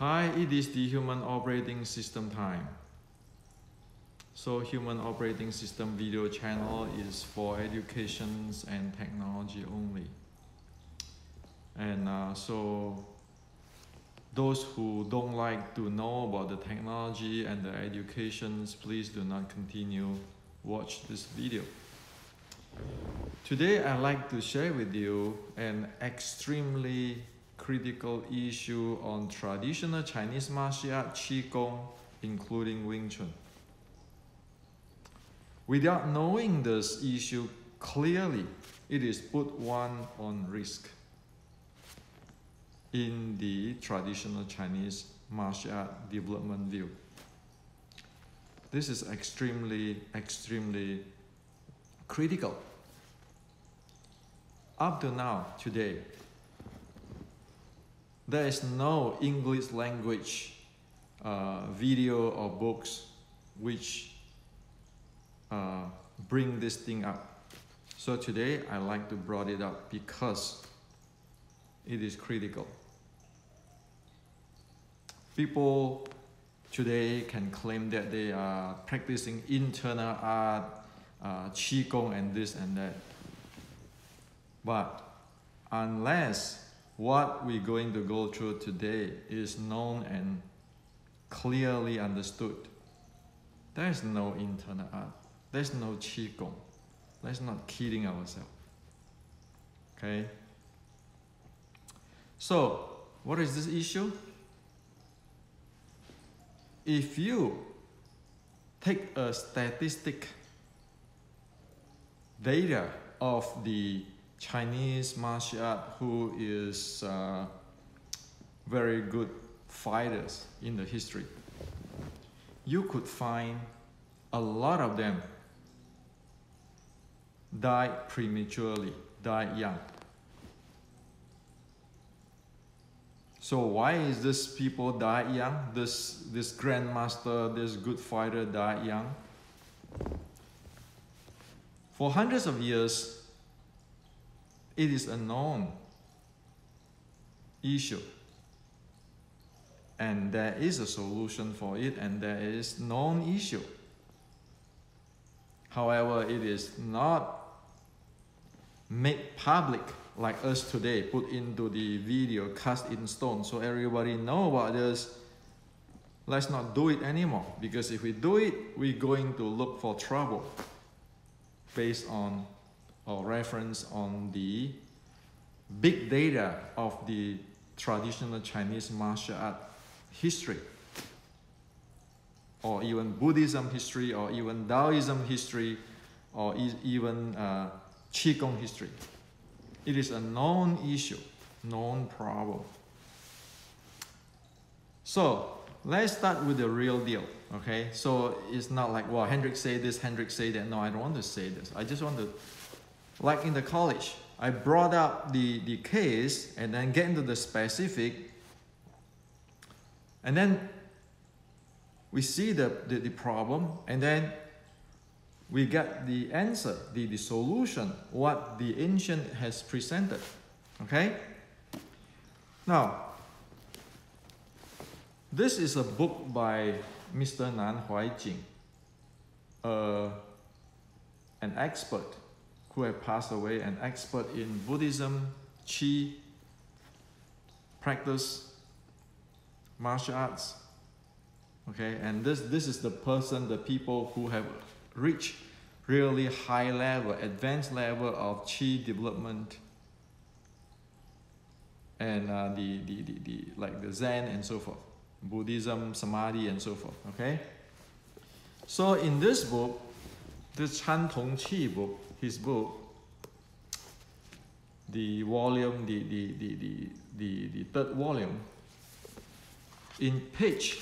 Hi, it is the Human Operating System time. So Human Operating System video channel is for education and technology only. And so those who don't like to know about the technology and the educations, please do not continue watch this video. Today I'd like to share with you an extremely critical issue on traditional Chinese martial art Qigong, including Wing Chun. Without knowing this issue clearly, it is put one on risk in the traditional Chinese martial art development view. This is extremely critical. Up to now, today, there is no English language video or books which bring this thing up. So today I like to bring it up because it is critical. People today can claim that they are practicing internal art, Qigong and this and that. But unless what we're going to go through today is known and clearly understood, there is no internal art, there's no Qigong. Let's not kidding ourselves. Okay? So, what is this issue? If you take a statistic data of the Chinese martial art who is very good fighters in the history, you could find a lot of them died prematurely, died young. So why is this people die young? This grandmaster, this good fighter died young? For hundreds of years, it is a known issue. And there is a solution for it, and there is known issue. However, it is not made public like us today, put into the video, cast in stone, so everybody know about this. Let's not do it anymore, because if we do it, we're going to look for trouble based on or reference on the big data of the traditional Chinese martial art history, or even Buddhism history, or even Taoism history, or even Qigong history. It is a known issue, known problem. So let's start with the real deal, okay? So it's not like, well, Hendrik say this, Hendrik say that. No, I don't want to say this. I just want to, like in the college, I brought up the case and then get into the specific, and then we see the problem, and then we get the answer, the solution, what the ancient has presented, okay? Now, this is a book by Mr. Nan Huaijing, an expert who have passed away, an expert in Buddhism, Qi, practice, martial arts, okay? And this is the person, the people who have reached really high level, advanced level of Qi development, and like the Zen and so forth, Buddhism, Samadhi and so forth, okay? So in this book, this Chan Tong Qi book, his book, the volume, the third volume, in page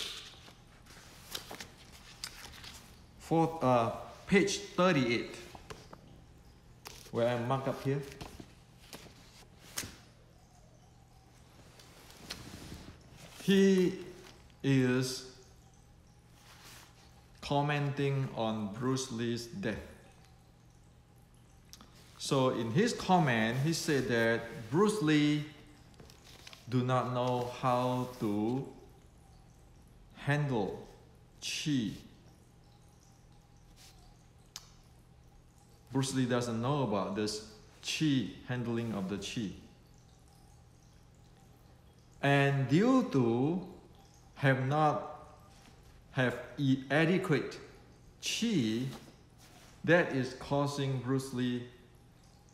38, where I mark up here, he is commenting on Bruce Lee's death. So in his comment, he said that Bruce Lee do not know how to handle Qi. Bruce Lee doesn't know about this Qi, handling of the Qi. And due to not have adequate Qi, that is causing Bruce Lee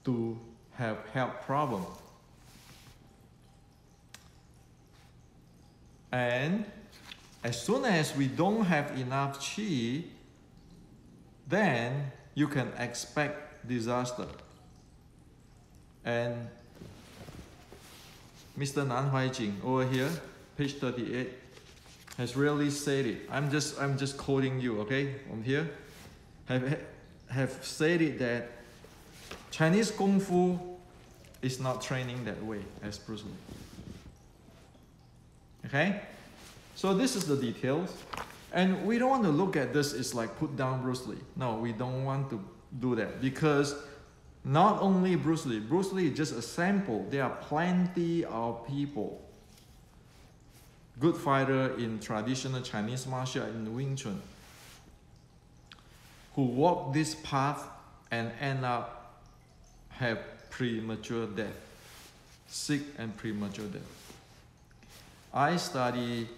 to have health problem. And as soon as we don't have enough Qi, then you can expect disaster. And Mr. Nan Huaijing over here, page 38, has really said it. I'm just quoting you, okay, from here. Have said it that Chinese Kung Fu is not training that way as Bruce Lee. Okay? So this is the details. And we don't want to look at this as like put down Bruce Lee. No, we don't want to do that, because not only Bruce Lee is just a sample. There are plenty of people, good fighter in traditional Chinese martial art in Wing Chun, who walk this path and end up have premature death, sick and premature death. I study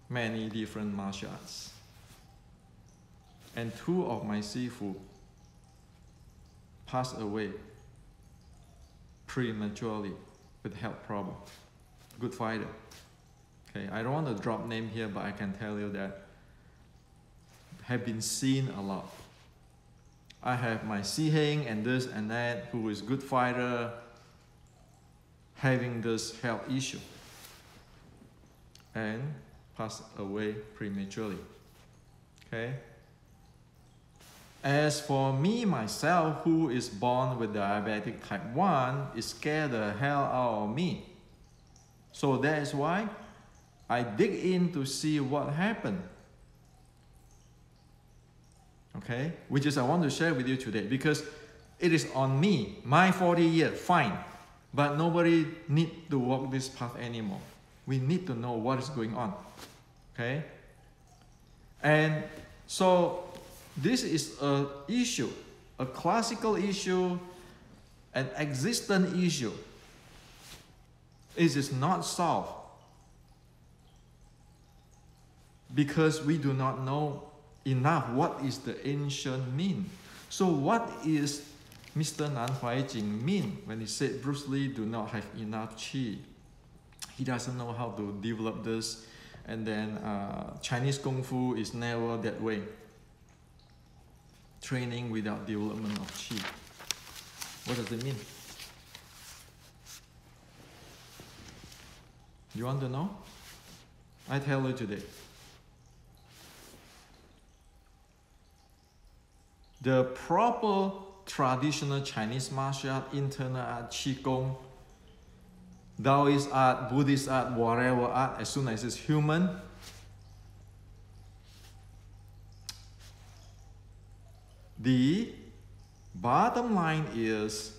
many different martial arts, and 2 of my sifu passed away prematurely with health problem. Good fighter. Okay, I don't want to drop name here, but I can tell you that have been seen a lot. I have my Si Heng and this and that, who is good fighter, having this health issue and passed away prematurely. Okay. As for me, myself, who is born with diabetic type 1, it scared the hell out of me. So that is why I dig in to see what happened. Okay, which is I want to share with you today, because it is on me, my 40 years, fine. But nobody need to walk this path anymore. We need to know what is going on. Okay? And so this is an issue, a classical issue, an existent issue. It is not solved because we do not know enough what is the ancient mean. So what is Mr. Nan Huaijing mean when he said Bruce Lee do not have enough Qi? He doesn't know how to develop this, and then Chinese Kung Fu is never that way. Training without development of Qi. What does it mean? You want to know? I tell you today. The proper traditional Chinese martial art, internal art, Qigong, Taoist art, Buddhist art, whatever art, as soon as it's human, the bottom line is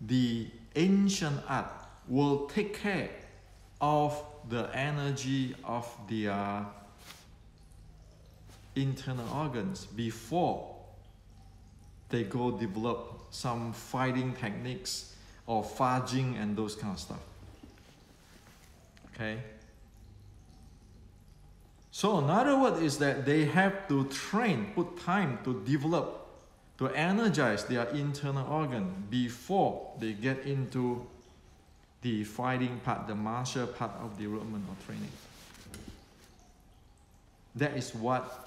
the ancient art will take care of the energy of their internal organs before they go develop some fighting techniques or fudging and those kind of stuff. Okay? So another word is that they have to train, put time to develop, to energize their internal organ before they get into the fighting part, the martial part of development or training. That is what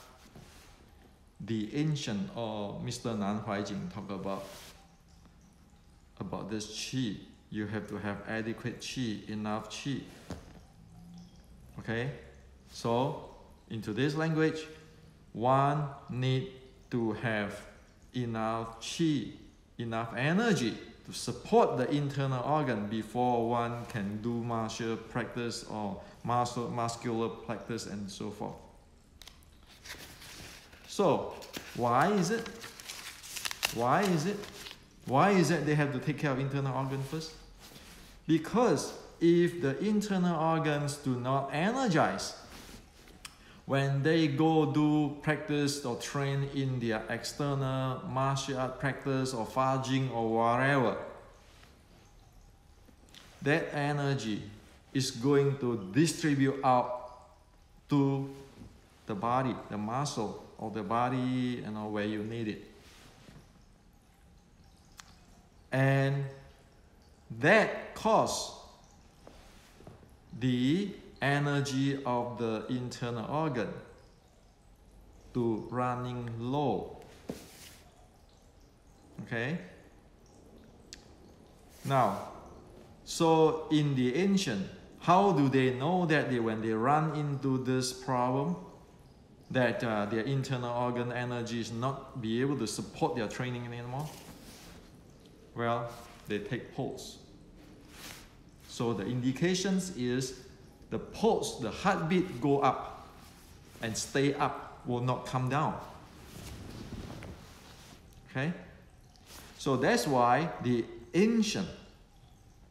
the ancient or Mr. Nan Huaijing talk about this Qi. You have to have adequate Qi, enough Qi. Okay? So, in today's language, one need to have enough Qi, enough energy to support the internal organ before one can do martial practice or muscular practice and so forth. So, why is it? Why is it? Why is it they have to take care of internal organ first? Because if the internal organs do not energize, when they go do practice or train in their external martial art practice or fajing or whatever, that energy is going to distribute out to the body, the muscle of the body, where you need it. And that causes the energy of the internal organ to running low. Okay? Now, so in the ancient, how do they know that when they run into this problem, that their internal organ energy is not be able to support their training anymore? Well, they take pulse. So the indications is the pulse, the heartbeat go up and stay up, will not come down. Okay? So that's why the ancient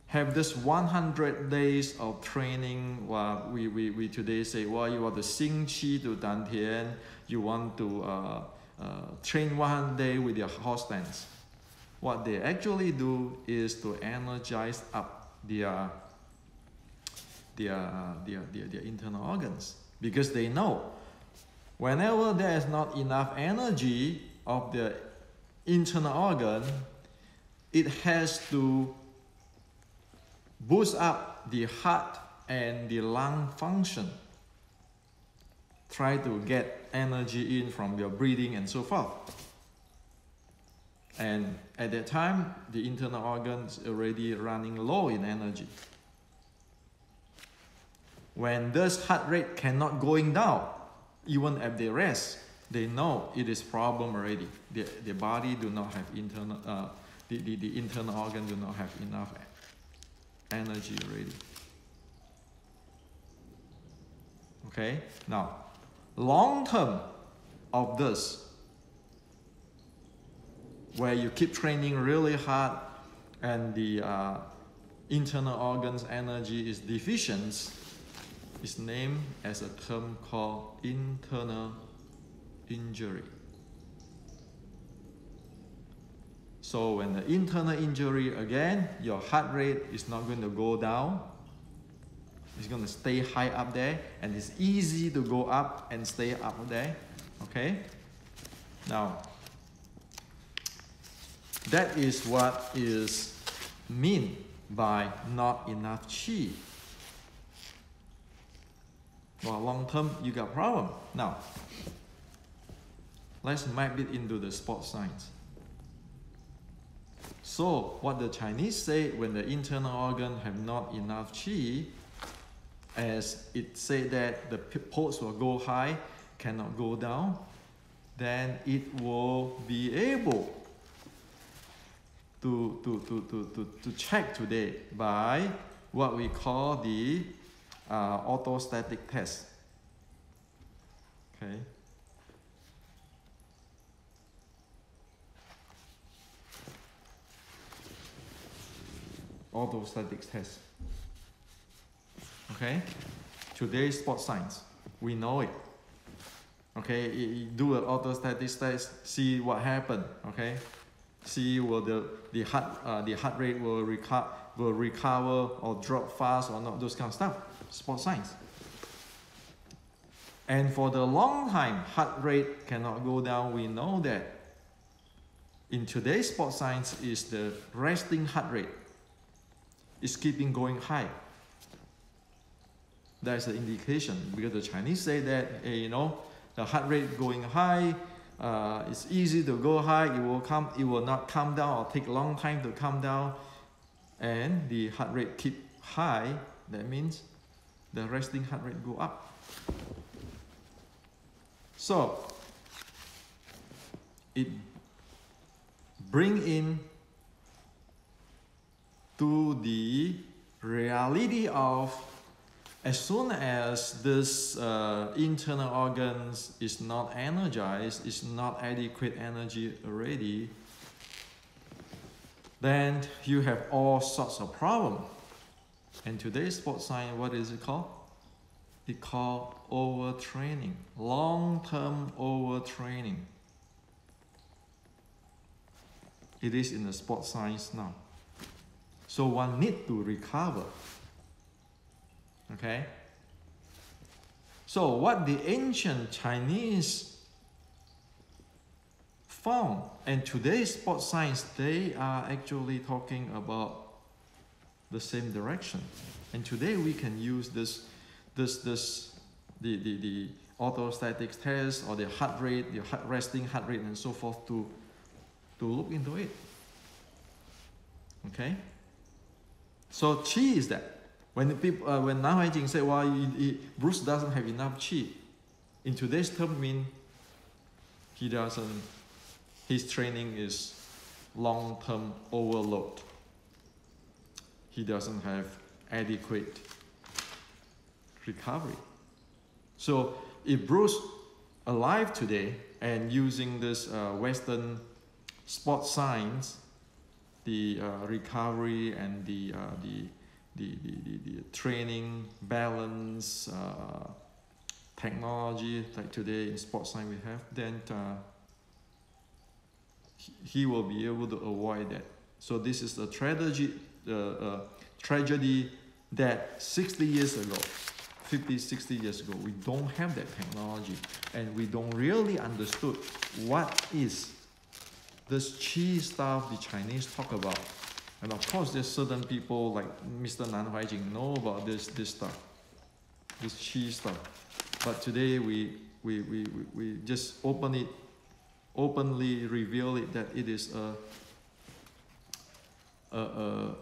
have this 100 days of training. We today say, well, you want to Xing Qi to Dantian, you want to train 1 day with your horse stance. What they actually do is to energize up their internal organs, because they know whenever there is not enough energy of the internal organ, it has to boost up the heart and the lung function. Try to get energy in from your breathing and so forth. And at that time, the internal organs already running low in energy. When this heart rate cannot going down, even at the rest, they know it is problem already. The body do not have internal, the internal organ do not have enough energy already. Okay, now, long term of this, where you keep training really hard and the internal organs energy is deficient, is named as a term called internal injury. So when the internal injury, again, your heart rate is not going to go down. It's going to stay high up there, and it's easy to go up and stay up there. Okay? Now, that is what is mean by not enough qi. Well, long term, you got problem. Now, let's map it into the sports science. So, what the Chinese say when the internal organ have not enough qi, as it said that the pulse will go high, cannot go down, then it will be able to check today by what we call the autostatic test. Okay. Autostatic test. Okay. Today's sports science, we know it. Okay, you do an autostatic test, see what happened. Okay. See will the heart rate will recover or drop fast or not, those kind of stuff. Sports science. And for the long time, heart rate cannot go down. We know that in today's sports science is the resting heart rate is keeping going high. That's the indication, because the Chinese say that, hey, the heart rate going high. It's easy to go high, it will not come down or take a long time to come down, and the heart rate keep high. That means the resting heart rate go up. So it bring in to the reality of, as soon as this internal organs is not energized, is not adequate energy already, then you have all sorts of problems. And today's sports science, what is it called? It called overtraining, long-term overtraining. It is in the sports science now. So one need to recover. Okay? So what the ancient Chinese found, and today's sports science, they are actually talking about the same direction. And today we can use the orthostatic test or the heart rate, the resting heart rate and so forth to look into it. Okay? So qi is that. When Nan Haijing say, well, Bruce doesn't have enough qi, in today's term mean his training is long-term overload. He doesn't have adequate recovery. So if Bruce alive today and using this Western sports science, the recovery and the training balance technology like today in sports science we have, then he will be able to avoid that. So this is the tragedy that 60 years ago, 50, 60 years ago, we don't have that technology and we don't really understood what is this qi stuff the Chinese talk about. And of course, there's certain people like Mr. Nan Haijing know about this stuff, this qi stuff. But today we just openly reveal it that it is a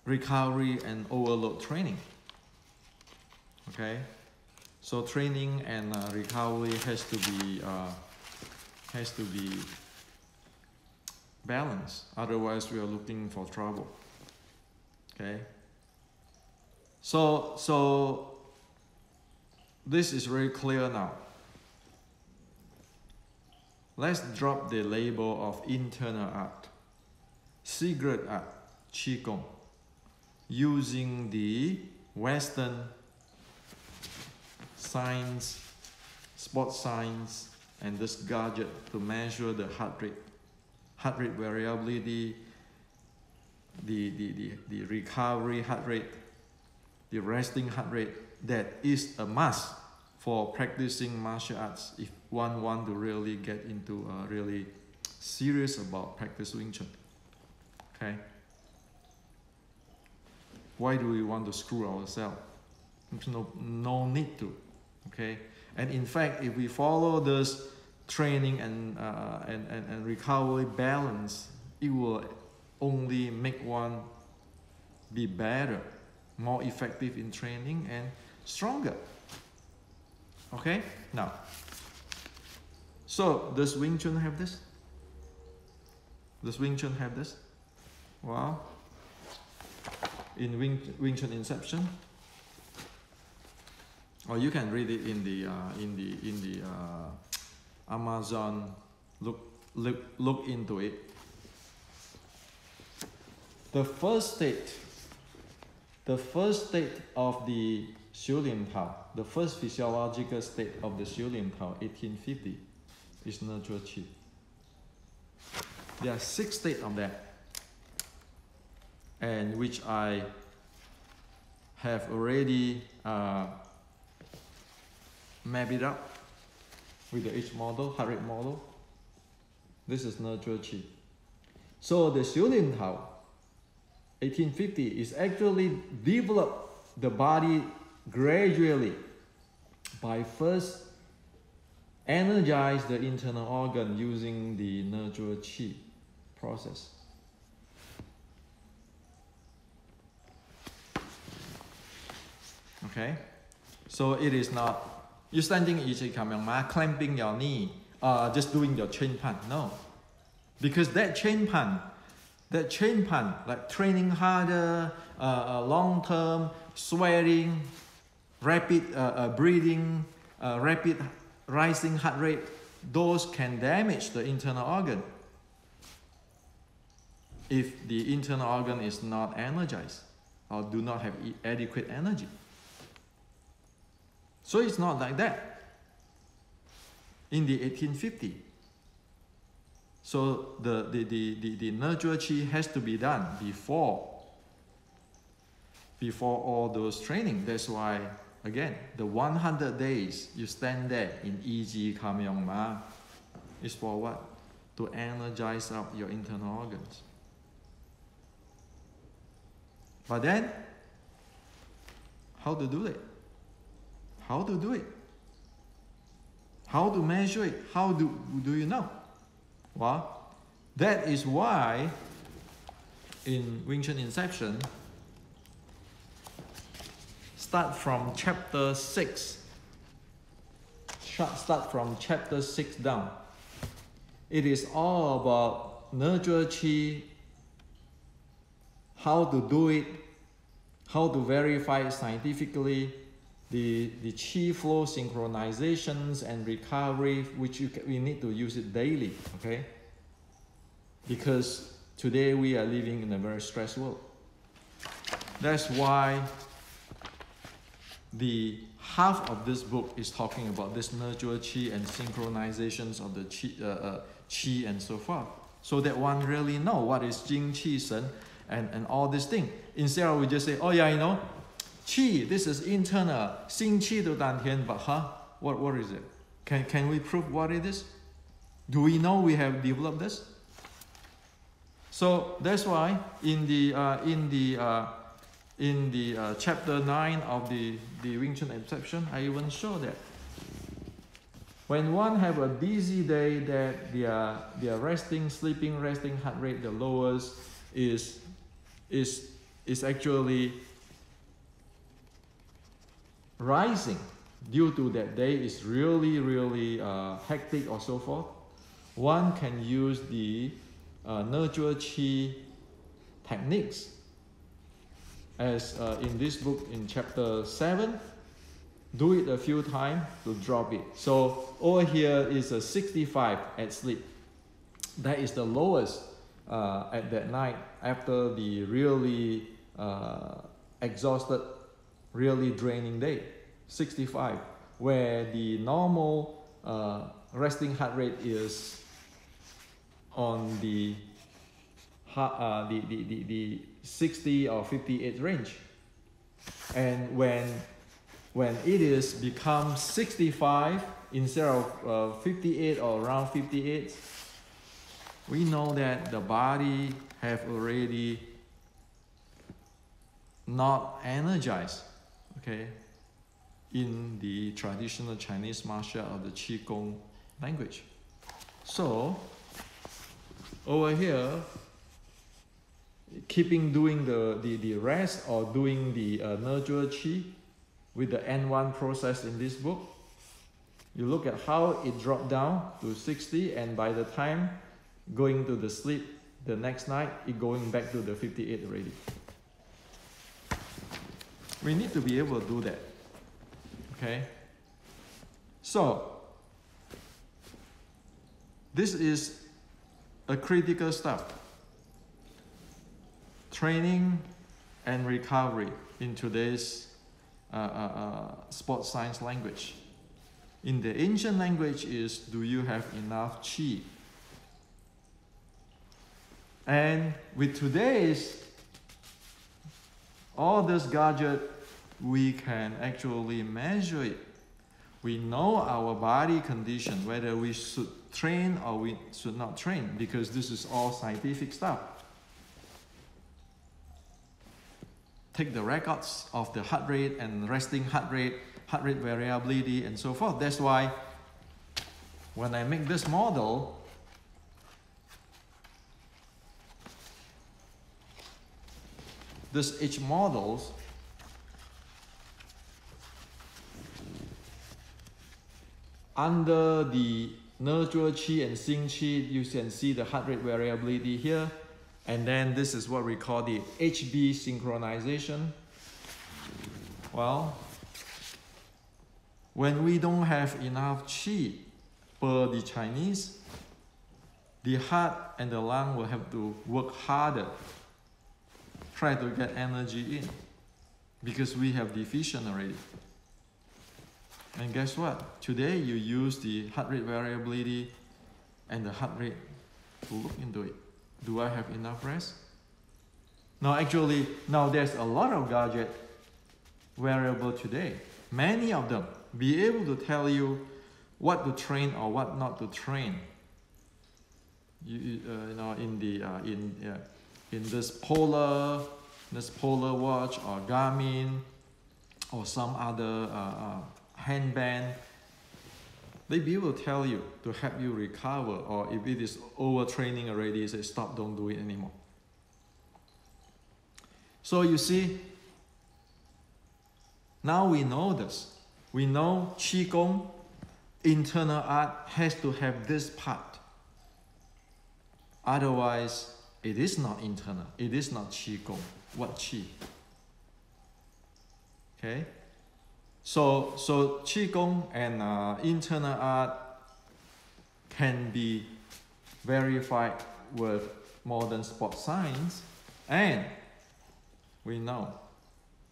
recovery and overload training. Okay, so training and recovery has to be balanced. Otherwise, we are looking for trouble. Okay. So this is very clear now. Let's drop the label of internal art, secret art, Qigong, using the Western science, sports science, and this gadget to measure the heart rate variability, the recovery heart rate, the resting heart rate. That is a must for practicing martial arts if one want to really get into really serious about practice Wing Chun. Okay. Why do we want to screw ourselves? No need to. Okay. And in fact, if we follow this training and recovery balance, it will only make one be better, more effective in training and stronger. Okay? Now, so does Wing Chun have this? Does Wing Chun have this? Well, in Wing Chun Inception, or you can read it in the Amazon. Look into it. The first state of the Xiu Lian Tao, the first physiological state of the Xiu Lian Tao, 1850, is natural qi. There are 6 states of that, and which I have already mapped it up with the H model, heart rate model. This is natural qi. So the Xiu Lian Tao, 1850, is actually develop the body gradually by first energize the internal organ using the natural qi process. Okay, so it is not you standing easy clamping your knee, just doing your chain punch. No, because that chain punch, like training harder, long-term sweating, rapid breathing, rapid rising heart rate, those can damage the internal organ if the internal organ is not energized or do not have adequate energy. So it's not like that. In the 1850, so the nurture qi has to be done before all those training. That's why, again, the 100 days you stand there in Yi Kam Yong Ma is for what? To energize up your internal organs. But then, how to do it? How to do it? How to measure it? How do you know? Well, that is why in Wing Chun Inception, start from chapter 6. Start from chapter 6 down. It is all about nurture qi, how to do it, how to verify it scientifically, the qi flow synchronizations and recovery, which we need to use it daily, okay? Because today we are living in a very stressed world. That's why the half of this book is talking about this nurture qi and synchronizations of the qi and so forth, so that one really know what is Jing, Qi, Shen, and all these things. Instead of we just say, oh yeah, you know, qi, this is internal, Xing qi to Dan Tian, but what is it? Can we prove what it is? Do we know we have developed this? So that's why in the chapter 9 of the Wing Chun Inception, I even show that when one have a busy day, that their resting, sleeping, resting heart rate, the lowest is actually rising due to that day is really hectic or so forth. One can use the nurture qi techniques as in this book in chapter 7. Do it a few times to drop it. So over here is a 65 at sleep. That is the lowest at that night after the really exhausted, really draining day. 65, where the normal resting heart rate is on the 60 or 58 range. And when it is become 65 instead of 58 or around 58, we know that the body have already not energized, okay, in the traditional Chinese martial art of the Qigong language. So over here, keeping doing the rest or doing the nurture qi with the N1 process in this book, you look at how it dropped down to 60, and by the time going to the sleep the next night, it going back to the 58 already. We need to be able to do that, okay? So this is a critical step. Training and recovery in today's sports science language. In the ancient language is, do you have enough qi? And with today's all this gadget, we can actually measure it. We know our body condition, whether we should train or we should not train, because this is all scientific stuff. Take the records of the heart rate and resting heart rate variability and so forth. That's why when I make this model, each models under the nurture qi and Xing qi, you can see the heart rate variability here. And then this is what we call the HB synchronization. Well, when we don't have enough qi per the Chinese, the heart and the lung will have to work harder, try to get energy in, because we have deficient already. And guess what? Today you use the heart rate variability and the heart rate to look into it. Do I have enough rest? Now actually, now there's a lot of gadget variable today. Many of them be able to tell you what to train or what not to train. You know, in this Polar watch or Garmin or some other handband, they be able to tell you to help you recover, or if it is overtraining already, say stop, don't do it anymore. So you see, now we know this. We know Qigong, internal art, has to have this part. Otherwise, it is not internal. It is not Qigong. What Qi? Okay? So Qigong and internal art can be verified with modern sports science, and we know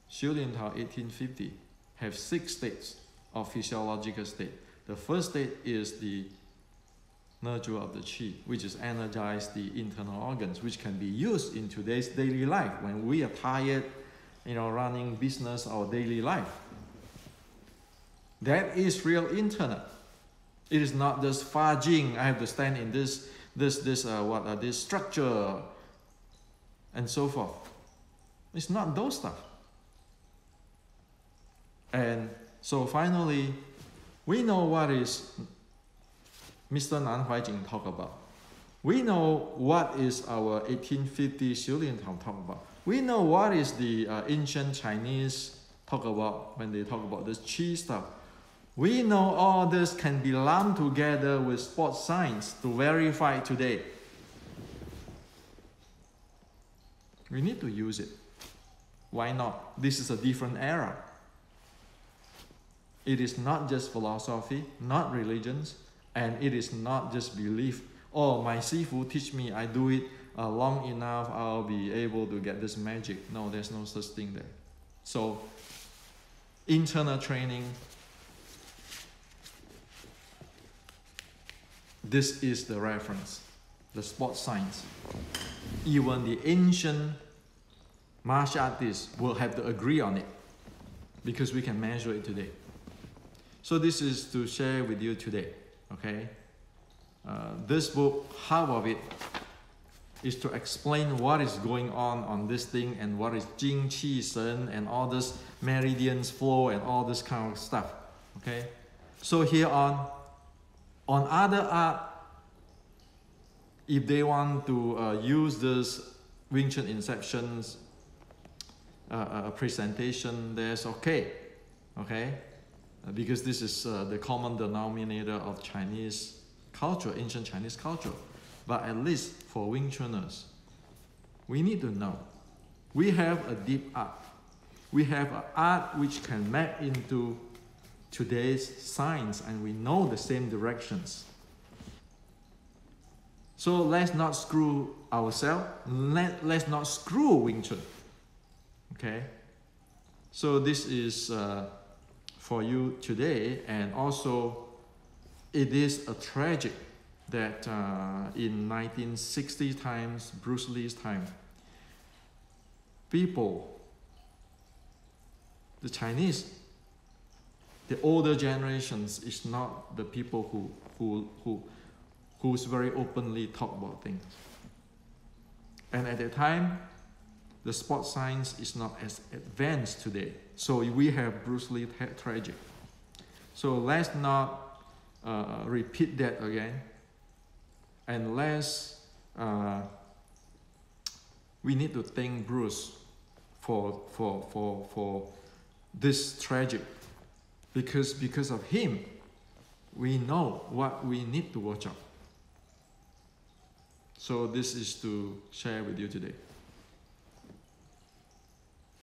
Xiu Lian Tao 1850 have 6 states of physiological state. The first state is the nurture of the qi, which is energize the internal organs, which can be used in today's daily life when we are tired, running business or daily life. That is real internal. It is not just Fa Jing, I have to stand in this structure and so forth. It's not those stuff. And so finally, we know what is Mr. Nan Huaijing talk about. We know what is our 1850 Xiu Lian Tao talk about. We know what is the ancient Chinese talk about when they talk about this qi stuff. We know all this can be lumped together with sports science to verify today. We need to use it. Why not? This is a different era. It is not just philosophy, not religions, and it is not just belief. Oh, my Sifu teach me, I do it long enough, I'll be able to get this magic. No, there's no such thing there. So, internal training, this is the reference, the sports science. Even the ancient martial artists will have to agree on it because we can measure it today. So this is to share with you today, okay? This book, half of it, is to explain what is going on this thing and what is Jing, Qi, Shen, and all this meridians flow and all this kind of stuff, okay? So here on other art, if they want to use this Wing Chun Inception's presentation, that's okay, because this is the common denominator of Chinese culture, ancient Chinese culture. But at least for Wing Chuners, we need to know. We have a deep art. We have an art which can map into today's science, and we know the same directions. So let's not screw ourselves. Let's not screw Wing Chun. Okay? So this is for you today, and also it is a tragic that in 1960 times, Bruce Lee's time, people, the Chinese, the older generations is not the people who's very openly talk about things. And at that time, the sports science is not as advanced today. So we have Bruce Lee tragic. So let's not repeat that again. And we need to thank Bruce for this tragic, because of him, we know what we need to watch out. So this is to share with you today.